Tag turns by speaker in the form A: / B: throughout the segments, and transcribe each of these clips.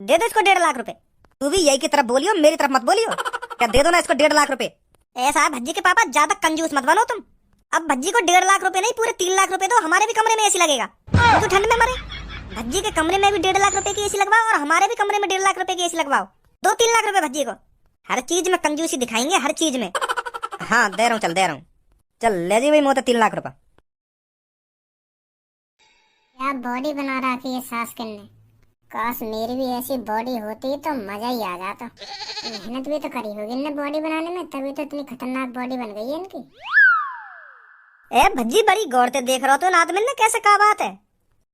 A: दे दो इसको 1.5 लाख रुपए। तू भी यही की तरफ बोलियो, मेरी तरफ मत बोलियो। क्या दे दो ना इसको 1.5 लाख रुपए। ऐसा है भज्जी के पापा, ज्यादा कंजूस मत बनो तुम। अब भज्जी को 1.5 लाख रुपए नहीं, पूरे 3 लाख रुपए दो। हमारे भी कमरे में एसी लगेगा, तो ठंड में मरे। भज्जी के कमरे में भी 1.5 लाख रुपए की एसी लगवाओ और हमारे भी कमरे में 1.5 लाख रुपए की एसी लगवाओ। 2-3 लाख रुपए भज्जी को। हर चीज में कंजूसी दिखाएंगे, हर चीज में। हाँ दे रहा हूँ, चल दे रहा हूँ। चल ले जी भाई मोते 3 लाख रुपए।
B: क्या बॉडी बना रखी है सास ने। काश मेरी भी ऐसी बॉडी होती तो मजा ही आ जाता। मेहनत भी तो करी होगी इनने बॉडी बनाने में, तभी तो इतनी खतरनाक बॉडी बन गई है इनकी।
A: ए भज्जी बड़ी गौर से देख रहा हो तो नादमिन ने, कैसे क्या बात है।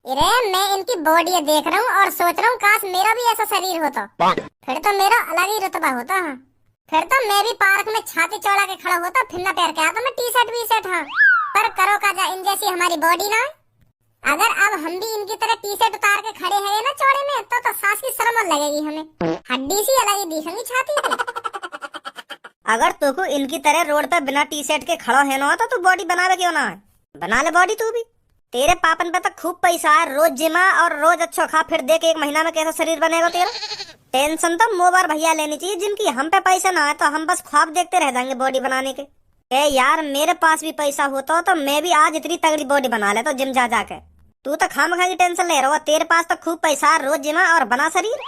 B: अरे मैं इनकी बॉडी देख रहा हूँ और सोच रहा हूँ काश मेरा भी ऐसा शरीर होता, फिर तो मेरा अलग ही रुतबा होता। हाँ फिर तो मैं भी पार्क में छाती चौड़ा के खड़ा होता, फिर ना पैर के आता मैं टी शर्ट वी शर्ट। हाँ पर करो का जा, इन जैसी हमारी बॉडी ना। अगर अब हम भी इनकी तरह टी शर्ट उतार के खड़े हैं ना चौड़े में, तो सास की शर्म लगेगी हमें। हड्डी सी अलग ही दिखेंगी छाती की।
A: अगर तुको इनकी तरह रोड पे बिना टी शर्ट के खड़ा है ना तो बॉडी बनावे क्यों ना है। बना ले बॉडी तू भी। तेरे पापन पे तो खूब पैसा है, रोज जिमा और रोज अच्छा खा, फिर देख 1 महीना में कैसा शरीर बनेगा तेरा। टेंशन तो मोबाइल भैया लेनी चाहिए जिनकी। हम पे पैसा ना है तो हम बस ख्वाब देखते रह जाएंगे बॉडी बनाने के। यार मेरे पास भी पैसा होता तो मैं भी आज इतनी तगड़ी बॉडी बना लेता जिम जा जाके। तू तो खामखा की टेंशन ले रहा हो, तेरे पास तो खूब पैसा, रोज जिमा और बना शरीर।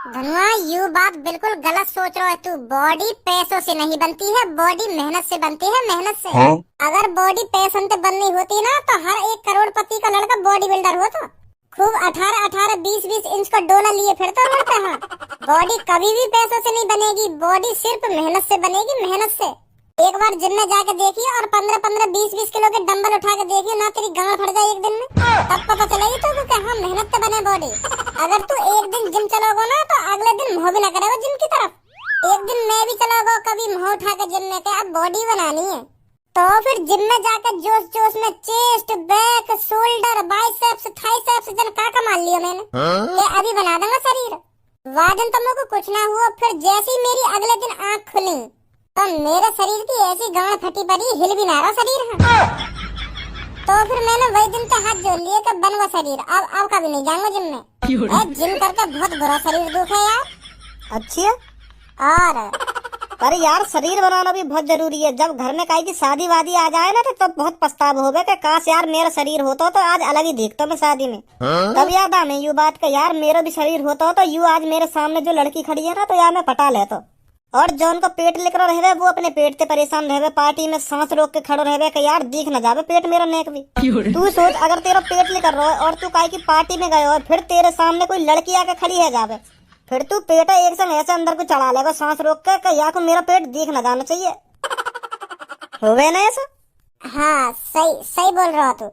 B: धनुआ यू बात बिल्कुल गलत सोच रहा है तू। बॉडी पैसों से नहीं बनती है, बॉडी मेहनत से बनती है, मेहनत से। हाँ? अगर बॉडी पैसों से बननी होती ना तो हर एक करोड़पति का लड़का बॉडी बिल्डर होता। खूब 18-18, 20-20 इंच का डोला लिए फिरता रोड पे। हाँ बॉडी कभी भी पैसों से नहीं बनेगी, बॉडी सिर्फ मेहनत से बनेगी, मेहनत से। एक बार जिम में जाके देखिए और 15-15, 20-20 किलो के डंबल उठा के देखिए ना, तेरी गांड फट जाए एक दिन में, तब पता चलेगी तो कि हाँ मेहनत से बने बॉडी। अगर तू एक दिन जिम चलोगे ना तो अगले दिन मुँह भी न करेगा जिम की तरफ। एक दिन मैं भी चलोगा कभी मुँह उठा के जिम में, अब बॉडी बनानी है तो फिर जिम में जाकर जोश जोश में chest, back, shoulder, biceps, triceps जन का मार लिया मैंने। ये अभी बना दूंगा शरीर। वाजन तो मुझको कुछ ना हुआ, फिर जैसे ही मेरी अगले दिन आँख खुली तो मेरे शरीर की ऐसी गांड फटी पड़ी, हिल भी ना रहा शरीर है। तो फिर मैंने वही दिन तो हाथ जोड़ लिए कि बनवा शरीर, अब कभी नहीं जाऊंगा जिम में। जिम करके बहुत बुरा शरीर दुख है यार।
A: अच्छी है
B: और
A: अरे यार शरीर बनाना भी बहुत जरूरी है। जब घर में काई की शादी वादी आ जाए ना तो बहुत पछतावा होगा कि काश यार मेरा शरीर होता तो आज अलग ही दिखता मैं शादी में। तब याद आ मैं यू बात का, यार मेरा भी शरीर होता तो यू आज मेरे सामने जो लड़की खड़ी है ना तो यार मैं पटा लेता। और जौन को पेट लेकर रहे वो अपने पेट से परेशान रहे, पार्टी में सांस रोक के खड़ो रहे कि यार दिख न जावे पेट मेरा नेक भी। तू सोच अगर तेरा पेट लेकर रहो और तू काई की पार्टी में गए और फिर तेरे सामने कोई लड़की आके खड़ी है जावे, फिर तू पेट एक संग ऐसे अंदर को चढ़ा लेगा सांस रोक के, या को मेरा पेट दिख न जाना चाहिए। हो गए ना ऐसा।
B: हाँ सही सही बोल रहा तू।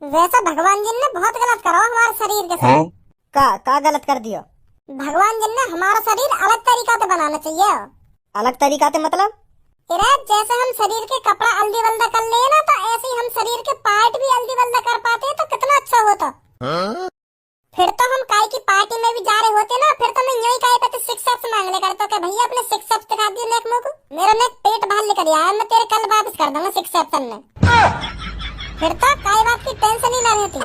B: वैसा भगवान जी ने बहुत गलत करा हमारे शरीर के साथ।
A: का गलत कर दिया?
B: भगवान जी ने हमारा शरीर अलग तरीका से बनाना चाहिए।
A: अलग तरीका से मतलब?
B: जैसे हम शरीर के कपड़ा अल्दी वल्दा कर ले ना तो ऐसे ही हम शरीर के पार्ट भी अल्दी वल्दा कर पाते तो कितना अच्छा होता। फिर तो हम काय की पार्टी में भी जा रहे होते ना, फिर तो मैं यही काय पे 6 एब्स मांग ले करता कि भैया अपने 6 एब्स दिखा दियो नेक मुंह को। मेरा नेक पेट बाहर लेकर आया, मैं तेरे कल वापस कर दूंगा 6 एब्स में। फिर तो काय बात की टेंशन ही ना रहती।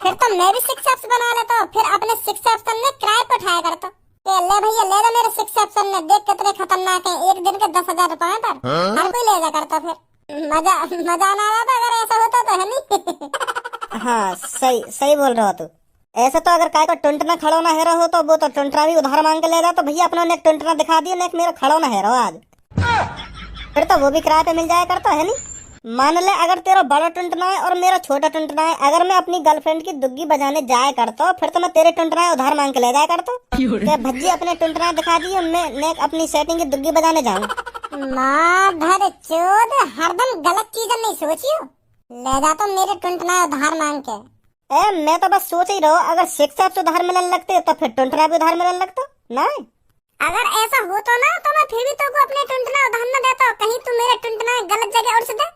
B: फिर तो मैं भी 6 एब्स बना लेता, फिर अपने 6 एब्स में किराए पर उठाया करता। ले भैया ले जा मेरे 6 एब्स में, देख कितने खतरनाक है, एक दिन के 10,000 रुपए पर हर कोई ले जा करता। फिर मजा ना आता अगर ऐसा होता तो है नहीं।
A: हाँ सही बोल रहा तू। ऐसे तो अगर काय को टुंटना खड़ोना है रहो तो वो तो टुंटना भी उधार मांग के ले जा, तो भैया अपना नेक टुंटना दिखा दिया, नेक मेरा खड़ोना है रहो आज, फिर तो वो भी किराए पे मिल जाया करता है नहीं। मान ले अगर तेरा बड़ा टुंटना है और मेरा छोटा टुंटना है, अगर मैं अपनी गर्लफ्रेंड की दुग्गी बजाने जाया करता फिर तो मैं तेरे टुंटना उधार मांग के ले जाया करता। भज्जी अपने टुंटना दिखा दिए, मैं नेक अपनी सेटिंग की दुग्गी बजाने जाऊँ।
B: माधर चोद हरदम गलत चीजें नहीं सोचियो, ले जा तो मेरे टुंटना उधार मांग के।
A: मैं तो बस सोच ही रहा, अगर 6 एब्स उधार मिलने लगते तो फिर टुंटना भी उधार मिलने लगता ना।
B: अगर ऐसा होता ना तो मैं फिर भी तो को अपने टुंटना उधार न देता, कहीं तू मेरे टुंटना गलत जगह उड़ दे।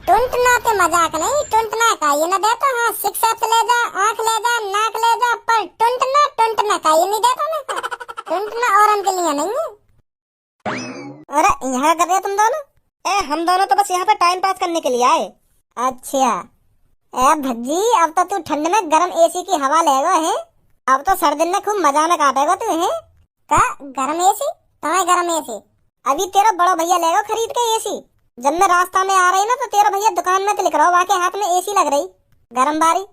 B: टुंटना के मजाक नहीं, टुंटना का ये न देता। हाँ 6 एब्स ले जा, आँख ले जा, नाक ले जा, पर टुंटना का ये नहीं देता मैं। टुंटना और उनके लिए नहीं है।
A: अरे यहाँ कर रहे तुम दोनों? हम दोनों तो बस यहाँ पे टाइम पास करने के लिए आए।
B: अच्छा भज्जी अब तो तू ठंड में गरम एसी की हवा लेगा है।
A: अब तो सर्दिन में खूब मजा में काटेगा तू है।
B: का गरम एसी? तुम्हें गरम एसी?
A: अभी तेरा बड़ा भैया लेगा खरीद के एसी। जब मैं रास्ता में आ रही ना तो तेरा भैया दुकान में तो लिख रहा वाके हाथ में एसी लग रही गरम बारी।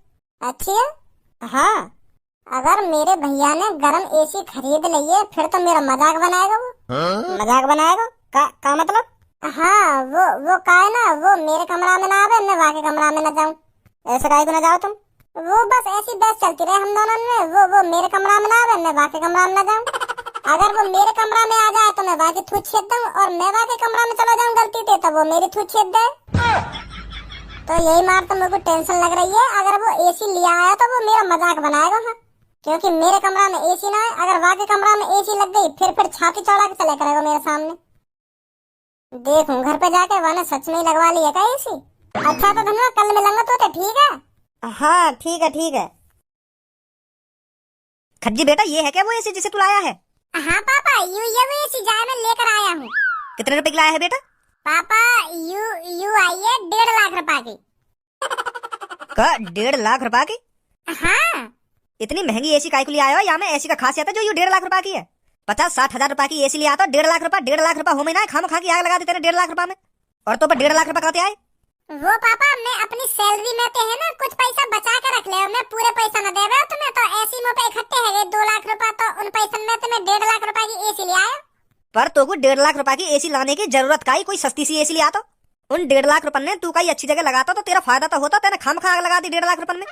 B: अच्छी है।
A: हाँ
B: अगर मेरे भैया ने गरम एसी खरीद लिए फिर तो मेरा मजाक बनाएगा वो।
A: मजाक बनाएगा का मतलब?
B: हाँ वो का है ना, वो मेरे कमरा में ना आवे, मैं वाके कमरा में ना जाऊं।
A: ऐसे काहे को ना जाओ तुम?
B: वो बस ऐसी बहस चलती रहे हम दोनों में। वो मेरे कमरा में ना आवे, मैं वाके कमरा में ना जाऊं। अगर वो मेरे कमरा में आ जाए तो मैं वाके थूक छेद दूं, और मैं वाके कमरा में चला जाऊं गलती से तो वो मेरी थूक छेद दे। तो यही मार तो मेरे को टेंशन लग रही है। अगर वो एसी लिया आया तो वो मेरा मजाक बनाएगा। हाँ, क्योंकि मेरे कमरा में एसी ना है, अगर वाके कमरा में एसी लग गई फिर छाती चौड़ा के चले करेगा मेरे सामने। देखूं घर पे जाके वहां सच में ही लगवा लिया क्या एसी। अच्छा तो धन्यवाद, कल मिलेंगे तो ठीक है।
A: हाँ ठीक है। खज्जी बेटा ये है क्या वो एसी जिसे तू लाया है?
B: हाँ पापा, ये वो एसी जाए मैं लेकर आया हूँ।
A: कितने रुपए की लाया है बेटा?
B: पापा यू आई है 1.5 लाख रुपए की।
A: का 1.5 लाख रुपए की?
B: हाँ।
A: इतनी महंगी एसी काय को ले आया हो? यहाँ में एसी का खासियत है जो ये 1.5 लाख रुपए की है। 50-60 हजार रुपए की एसी लिया तो 1.5 लाख रुपए। 1.5 लाख रुपए हो महीना खाम खा की आग लगा देते 1.5 लाख रुपए में, और तो पर 1.5 लाख रुपए कहते आए।
B: वो पापा मैं अपनी सैलरी में तो है ना कुछ पैसा बचा के रख ले, मैं पूरे पैसा न दे रहा हूँ तुम्हें। तो ऐसी मुँह पे इकट्ठे है 2 लाख रुपए, तो उन पैसों में तुम्हें 1.5 लाख रुपए की एसी ले आया।
A: पर तो 1.5 लाख रुपए की एसी लाने की जरूरत का ही? कोई सस्ती सी एसी लिया तो उन 1.5 लाख रुपए ने तू कहीं अच्छी जगह लगाता तो तेरा फायदा तो होता। तेने खाम खा आग लगा दी 1.5 लाख रुपए में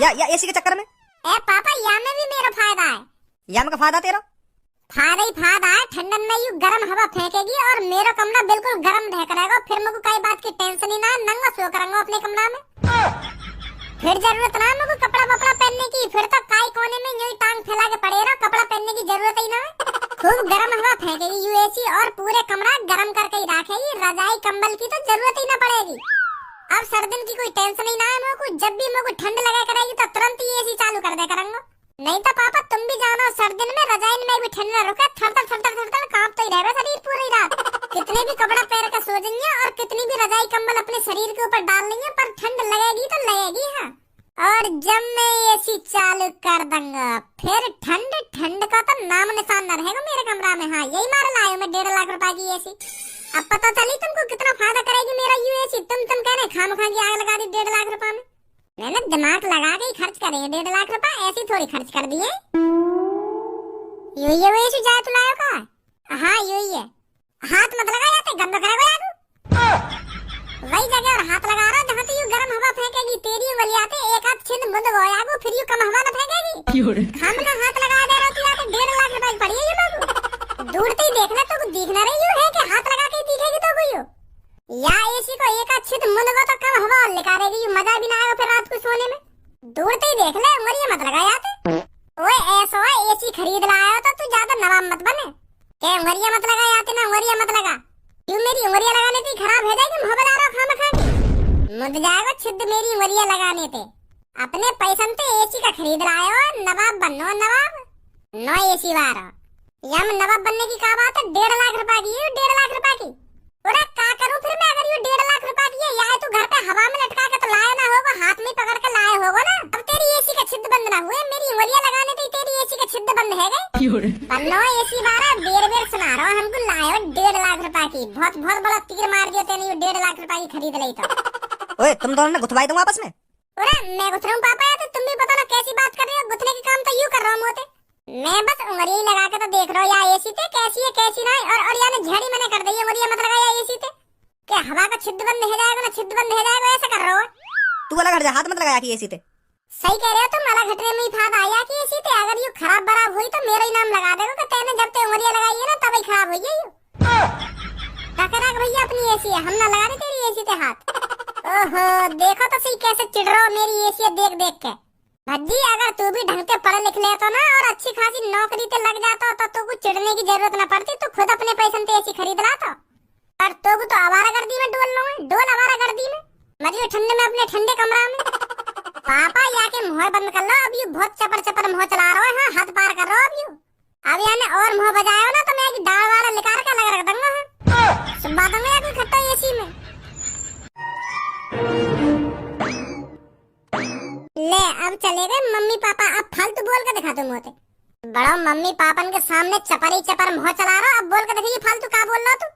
A: या एसी के चक्कर में।
B: ए पापा यहाँ में भी मेरा फायदा है।
A: या में फायदा तेरा?
B: फायदा ही फायदा है। ठंडन में यू गर्म हवा फेंकेगी और मेरा कमरा बिल्कुल गर्म ढक रहेगा। फिर मुझे कई बात की टेंशन ही ना, नंगा सो करूंगा अपने कमरा में। फिर जरूरत ना मुझे कपड़ा वपड़ा पहनने की। फिर तो काई कोने में यूं टांग फैला के पड़े रहो, कपड़ा पहनने की जरूरत ही ना है। खूब गर्म हवा फेंकेगी यू एसी और पूरे कमरा गर्म करके ही रखेगी। रजाई कंबल की तो जरूरत ही ना पड़ेगी। अब सर्दिन की कोई टेंशन ही ना है मुझे। जब भी मुझे ठंड लगा करेगी तो तुरंत ही एसी चालू कर दे करूंगा। नहीं तो पापा तुम भी जानो सर्दिन में रजाई में भी ठंड न रुके, थर कांप तो ही रहेगा शरीर पूरी रात। कितने भी कपड़ा पहन के सो जाएंगे और कितनी भी रजाई कंबल अपने शरीर के ऊपर डाल लेंगे, पर ठंड लगेगी तो लगेगी। हाँ, और जब मैं एसी चालू कर दूंगा फिर ठंड का तो नाम निशान न रहेगा मेरे कमरा में। हाँ, यही मार लाया मैं 1.5 लाख रुपए की एसी। अब पता चली तुमको कितना फायदा करेगी मेरा यू एसी। तुम कह रहे खाम खा की आग लगा दी 1.5 लाख रुपए में। मैंने दिमाग लगा के ही खर्च करे 1.5 लाख रुपए, ऐसी थोड़ी खर्च कर दिए। यू वो एसी जाए तो लायो का? हाँ यू ही है। हाथ मत लगा जाते गंदा करेगा यार। वही जगह और हाथ लगा रहा जहाँ तो यू गर्म हवा फेंकेगी तेरी उंगली आते एक हाथ छिंद मुंद गोया को, फिर यू कम हवा न फेंकेगी। हम का हाथ लगा दे रहा तू आके 1.5 लाख रुपए की पड़ी है ये बाबू। दूर से ही देखना तो दिखना रही यू है कि हाथ लगा के दिखेगी तो कोई या एसी को एक अच्छी मुंद को तो कम हवा निकालेगी, मजा भी ना आएगा फिर रात को सोने में। दूर से ही देख ले, उंगलियां मत लगा जाते। ओए ऐसा है एसी खरीद लाया तो तू ज्यादा नवाब मत बने। क्या उंगलियां मत लगा जाते ना, उंगलियां मत लगा। क्यों मेरी उंगलियां लगाने से खराब हो जाएगी मोहब्बत खाम खा मुद जाएगा छिद मेरी उंगलियां लगाने से। अपने पैसन से एसी का खरीद लाए हो, नवाब बनो नवाब। नो एसी वाला या नवाब बनने की क्या बात है। 1.5 लाख रुपए की 1.5 लाख रुपए की। और क्या करूं फिर मैं अगर ये 1.5 लाख रुपए की है? या तो घर पे हवा में लटका के तो लाया ना होगा, हाथ में पकड़ के लाए होगा ना। अब तेरी एसी का छिद्र बंद ना हुए, मेरी उंगलियां लगाने से तेरी एसी का छिद्र बंद है गए। पन्नो एसी वाला बेर सुना रहा हूं, हमको लाए हो 1.5 लाख रुपए की। बहुत बड़ा तीर मार दिया तेने, 1.5 लाख रुपए की खरीद ली तो।
A: ओए तुम दोनों ने गुथवाई दूं आपस में।
B: अरे मैं गुथ रहा हूं पापा, या तो तुम भी पता ना कैसी बात कर रहे हो। गुथने के काम तो यूं कर रहा हूं मोते। मैं बस उंगली लगा के तो देख रहा हूं या एसी पे कैसी है कैसी ना है। और यानी झड़ी मैंने कर दी है, उंगलियां मत लगा या एसी पे। क्या हवा का छिद्र बंद हो जाएगा ना, छिद्र बंद हो जाएगा, ऐसा कर रहा हो।
A: तू अलग हट जा, हाथ मत लगाया कि एसी पे।
B: सही कह रहे हो तुम, अलग हटने में ही फायदा आया कि एसी पे। अगर ये खराब बराब हुई तो मेरा ही नाम लगा देगा कि तेने जब ते उंगलियां लगाई है ना तभी खराब हुई है ये। टकराक भैया अपनी एसी है, हम ना लगा रहे तेरी एसी पे हाथ। ओहो देखो तो सही कैसे चिढ़ रहा हो मेरी एसी देख के। भज्जी अगर तू भी ढंग से पढ़ लिख लेता ना और अच्छी खासी नौकरी पे लग जाता तो तू कुछ चिढ़ने की जरूरत न पड़ती। तू खुद अपने पैसे से एसी खरीद लाता। और तो आवारागर्दी में डोल आवारागर्दी में मतलब ठंडे में अपने ठंडे कमरा में। पापा या के मुंह बंद कर लो, अब यू बहुत चपर मुंह चला रहा है। हाँ हाथ पार कर रहा अब यू। अब यानी और मुंह बजाया ना तो मैं एक डाल वाला निकाल के लगा रख दूंगा। सुबह दूंगा कोई खट्टा एसी में। ले अब चले गए मम्मी पापा। अब फालतू बोल के दिखा तुम होते बड़ा मम्मी पापन के सामने चपरी चपर मुँह चला रहा। अब बोल के देखिए फालतू का बोल रहा तू।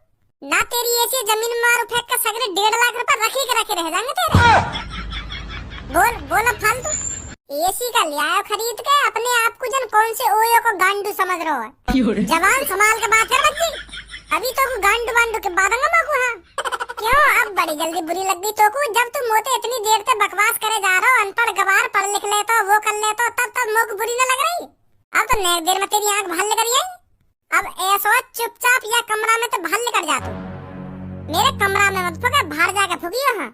B: ना तेरी ऐसी जमीन में मारू फेंक के सगरे 1.5 लाख रुपए रखे के रखे रह जाएंगे तेरे। बोल अब फालतू। एसी का ले आयो खरीद के, अपने आप को जन कौन से ओयो को गांडू समझ रहा है। जवान संभाल के बात कर बच्ची। अभी तो गांडू बांडू के बादंगा मगू। हाँ क्यों अब बड़ी जल्दी बुरी लग गई तो को? जब तुम मोते इतनी देर से बकवास करे जा रहे हो, अनपढ़ गवार पढ़ लिख ले तो वो कर ले तो तब मोक बुरी न लग रही। अब तो नई देर में तेरी आंख भल कर आई। अब ऐसा चुपचाप या कमरा में तो भल कर जा तू। मेरे कमरा में मत फुका, बाहर जाके फुकियो। हाँ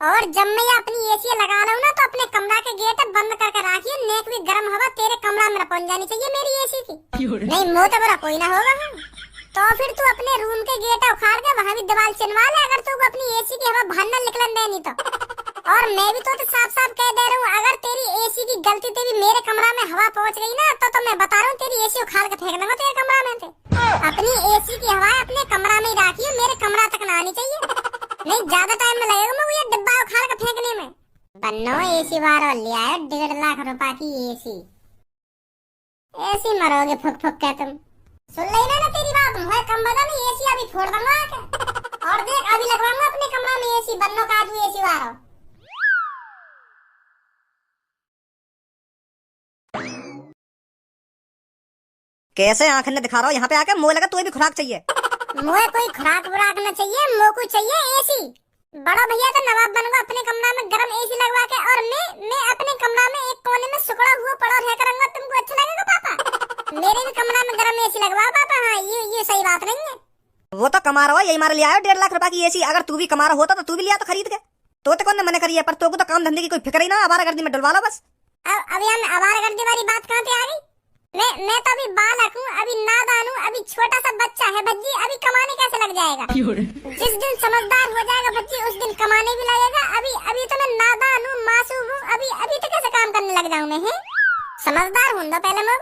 B: और जब मैं ये अपनी एसी लगा रहा हूँ ना तो अपने कमरा के गेट बंद करके रखिए। नेक भी गर्म हवा तेरे कमरा में पहुंच जानी चाहिए मेरी एसी की। नहीं मुँह तो बड़ा कोई ना होगा। हाँ तो फिर तू अपने रूम के गेट उखाड़ के वहाँ भी दीवार चिनवा ले, अगर तू अपनी एसी की हवा बाहर न निकलन देनी तो। और मैं भी तो साफ साफ कह दे रहा हूँ, अगर तेरी एसी की गलती से भी मेरे कमरा में हवा पहुँच गई ना तो मैं बता रहा हूँ तेरी एसी उखाड़ के फेंक दूंगा तेरे कमरा में से। अपनी एसी की हवा अपने कमरा में ही रखिए, मेरे कमरा तक ना आनी चाहिए। नहीं ज्यादा टाइम में लगेगा मुझे ये डिब्बा उखाड़ के फेंकने में। बन्नो एसी बार ले आया 1.5 लाख रुपए की एसी। ऐसी मरोगे फुक फुक के तुम। सुन ले ना तेरी बात, मुझे कम बता नहीं एसी अभी फोड़ दूंगा आके। और देख अभी लगवाऊंगा अपने कमरा में एसी। बन्नो का तू एसी वाला
A: कैसे आंखें ने दिखा रहा हो यहाँ पे आके? मुझे लगा तुम्हें भी खुराक चाहिए।
B: मुझे कोई खुराक बुराक न चाहिए, मोको चाहिए एसी। बड़ा भैया का नवाब बनूंगा अपने कमरा में गरम एसी लगवा के। और मैं अपने कमरा में एक कोने में सुकड़ा हुआ पड़ा रह करूंगा। तुमको अच्छा लगेगा पापा? मेरे भी कमरा में गरम एसी लगवा पापा। हाँ ये सही बात नहीं है।
A: वो तो कमा रहा हो, यही मारे ले आयो 1.5 लाख रुपए की एसी। अगर तू भी कमा रहा होता तो तू भी लिया तो खरीद के। तो कौन ने मना करी है? पर तो को तो काम धंधे की कोई फिक्र ही ना, आवारागर्दी में डलवा लो बस।
B: अब हम आवारागर्दी वाली बात कहाँ पे आ गई? मैं तो अभी बालक हूँ, अभी नादान हूँ, अभी छोटा सा बच्चा है भज्जी। अभी कमाने कैसे लग जाएगा? जिस दिन समझदार हो जाएगा भज्जी उस दिन कमाने भी लगेगा। अभी तो मैं नादान हूँ, मासूम हूँ। अभी तो कैसे काम करने लग जाऊँ मैं? समझदार हूँ ना पहले मैं।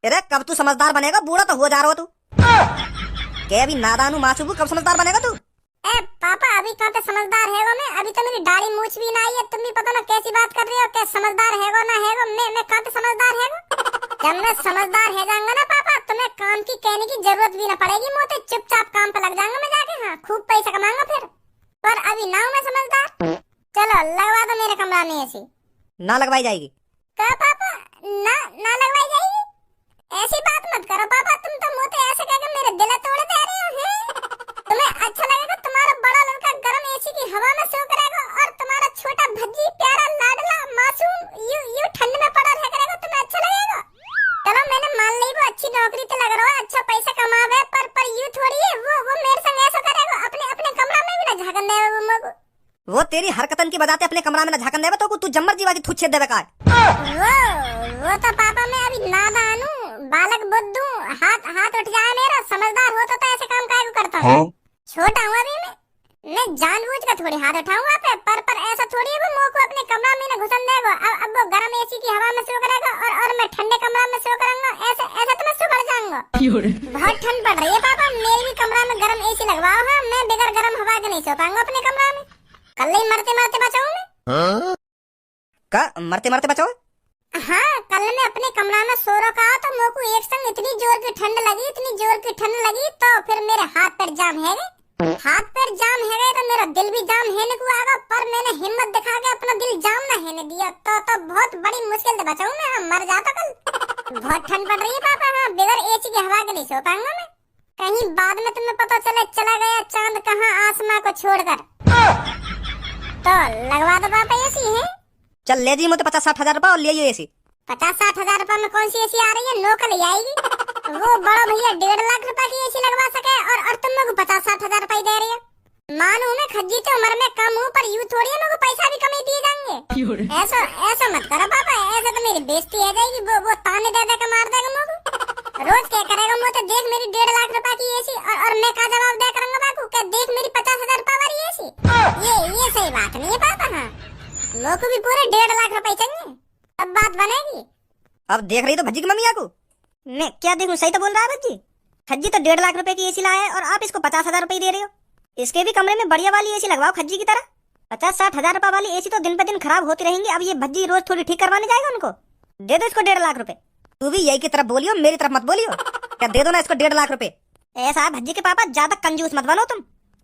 A: अरे कब तू समझदार बनेगा? बूढ़ा तो हो जा रहा हो तू। क्या अभी नादान हूँ मासूम हूँ, कब समझदार बनेगा तू?
B: ए पापा अभी कहाँ पे समझदार है वो मैं? अभी तो मेरी दाढ़ी मूछ भी ना आई है। तुम भी पता ना कैसी बात कर रही हो, क्या समझदार है वो ना है वो? मैं कहाँ पे समझदार है वो? जब मैं समझदार है जाऊंगा ना पापा तो मैं काम की कहने की जरूरत भी ना पड़ेगी। मोते चुपचाप काम पे लग जाऊंगा मैं जाके। हाँ खूब पैसा कमाऊंगा फिर। पर अभी ना हूँ मैं समझदार। चलो लगवा दो मेरे कमरा में एसी।
A: ना लगवाई जाएगी।
B: क्या पापा? ना लगवाई जाएगी? ऐसी बात मत करो पापा। तुम तो मोते ऐसे कहकर मेरे दिल तोड़ दे रहे हो। तुम्हें अच्छा लगेगा तुम्हारा बड़ा लड़का गरम एसी की हवा में सो करेगा और तुम्हारा छोटा भज्जी प्यारा लाडला मासूम यू ठंड में पड़ा रह करेगा। तुम्हें अच्छा लगेगा? चलो मैंने मान ली वो अच्छी नौकरी तो लग रहा है, अच्छा पैसा कमावे। पर यू थोड़ी है वो मेरे संग ऐसा करेगा। अपने कमरा में भी ना झाकन देगा
A: वो तेरी हरकतन की बजाते अपने कमरा में ना झाकन देवे तो तू जम्मर जीवा की थूत छेद देवे का।
B: वो तो पापा मैं अभी नादान हूँ, बालक बुद्धू। हाथ उठ जाए मेरा। समझदार होता तो ऐसे काम काहे को करता हूँ? छोटा हूँ अभी मैं जानबूझ कर थोड़ी हाथ उठाऊंगा पे। पर ऐसा थोड़ी है वो मुंह को अपने कमरा में न घुसन देगा। अब वो गरम एसी की हवा में सो करेगा और मैं ठंडे कमरा में सो करूंगा। ऐसे तो मैं सुबह जाऊंगा। बहुत ठंड पड़ रही है पापा, मेरे भी कमरा में गरम एसी लगवाओ। हाँ मैं बगैर गरम हवा के नहीं सो पाऊंगा अपने कमरा में। कल ही मरते बचाऊं मैं।
A: का मरते बचाओ?
B: हाँ कल मैं अपने कमरा में सो रखा तो मुँह को एक संग इतनी जोर की ठंड लगी तो फिर मेरे हाथ पैर जाम है गए। हाथ पैर जाम है गए तो मेरा दिल भी जाम है को आगा। पर मैंने हिम्मत दिखा के अपना दिल जाम ना है दिया तो बहुत बड़ी मुश्किल से बचाऊं मैं। मर जाता कल। बहुत ठंड पड़ रही है पापा। हाँ बगैर एसी की हवा के नहीं सो पाऊंगा मैं। कहीं बाद में तुम्हें पता चला गया चांद कहाँ आसमां को छोड़कर। तो लगवा दो पापा एसी है।
A: चल ले जी मुझे 50-60 हजार रुपए और ले एसी।
B: 50-60 हजार रुपए में कौन सी एसी आ रही है? नौकल ही आएगी। वो बड़ा भैया 1.5 लाख रुपए की एसी लगवा सके और तुम लोग 50-60 हजार रुपए दे रही है। मानू मैं खज्जी तो उम्र में कम हूँ पर यू थोड़ी है मेरे को पैसा भी कम ही दिए जाएंगे। ऐसा मत करो पापा, ऐसे तो मेरी बेइज्जती हो जाएगी। वो ताने दे के मार देगा मुझे। रोज क्या करेगा मुझे? देख मेरी 1.5 लाख रुपए की एसी और मैं क्या जवाब दे करूंगा बाकू? क्या देख मेरी 50 हजार रुपए वाली एसी? ये सही बात नहीं है पापा। हाँ लोग को भी पूरे 1.5 लाख रुपए चाहिए, अब बात बनेगी।
A: अब देख रही तो भज्जी की मम्मी आको। मैं क्या देखूं? सही तो बोल रहा है भज्जी। खज्जी तो 1.5 लाख रुपए की एसी लाया है और आप इसको 50 हजार रुपए दे रहे हो। इसके भी कमरे में बढ़िया वाली एसी लगवाओ खज्जी की तरह। 50-60 हजार वाली एसी तो दिन पे दिन खराब होती रहेंगी। अब ये भज्जी रोज थोड़ी ठीक करवाने जाएगा उनको। दे दो इसको 1.5 लाख रुपए। तू भी यही की तरफ बोलियो, मेरी तरफ मत बोलियो। क्या दे दो ना इसको 1.5 लाख रुपए। ऐसा है भज्जी के पापा, ज्यादा कंजूस मत बनो तुम।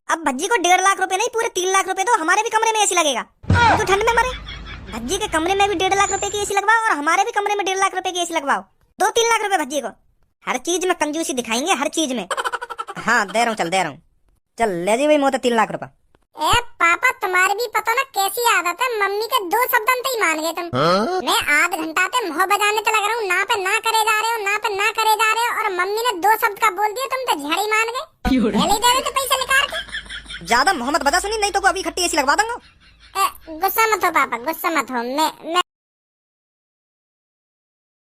A: अब भज्जी को 1.5 लाख रुपए नहीं, पूरे 3 लाख रुपए दो। हमारे भी कमरे में एसी लगेगा, तो ठंड में मरे। भज्जी के कमरे में भी 1.5 लाख रुपए की एसी लगवाओ और हमारे भी कमरे में 1.5 लाख रुपए की एसी लगवाओ। 2-3 लाख रुपए भज्जी को। हर चीज में कंजूसी दिखाएंगे, हर चीज में। हाँ दे रहा हूँ, चल दे रहा हूँ। चल ले जी भाई मोते 3 लाख रुपए।
B: ए पापा, तुम्हारी भी पता ना कैसी आदत है, मम्मी के 2 शब्द अंत ही मान गए तुम। मैं आध घंटा से मुँह बजाने तो लग रहा हूँ, ना पे ना करे जा रहे हो, ना पे ना करे जा रहे हो, और मम्मी ने 2 शब्द का बोल दिया, तुम तो झड़ी मान गए। पहले दे रहे थे पैसे निकाल के।
A: ज्यादा मोहम्मद बजा सुनी, नहीं तो को अभी खट्टी एसी लगवा दूंगा।
B: गुस्सा मत हो पापा, गुस्सा मत हो। मैं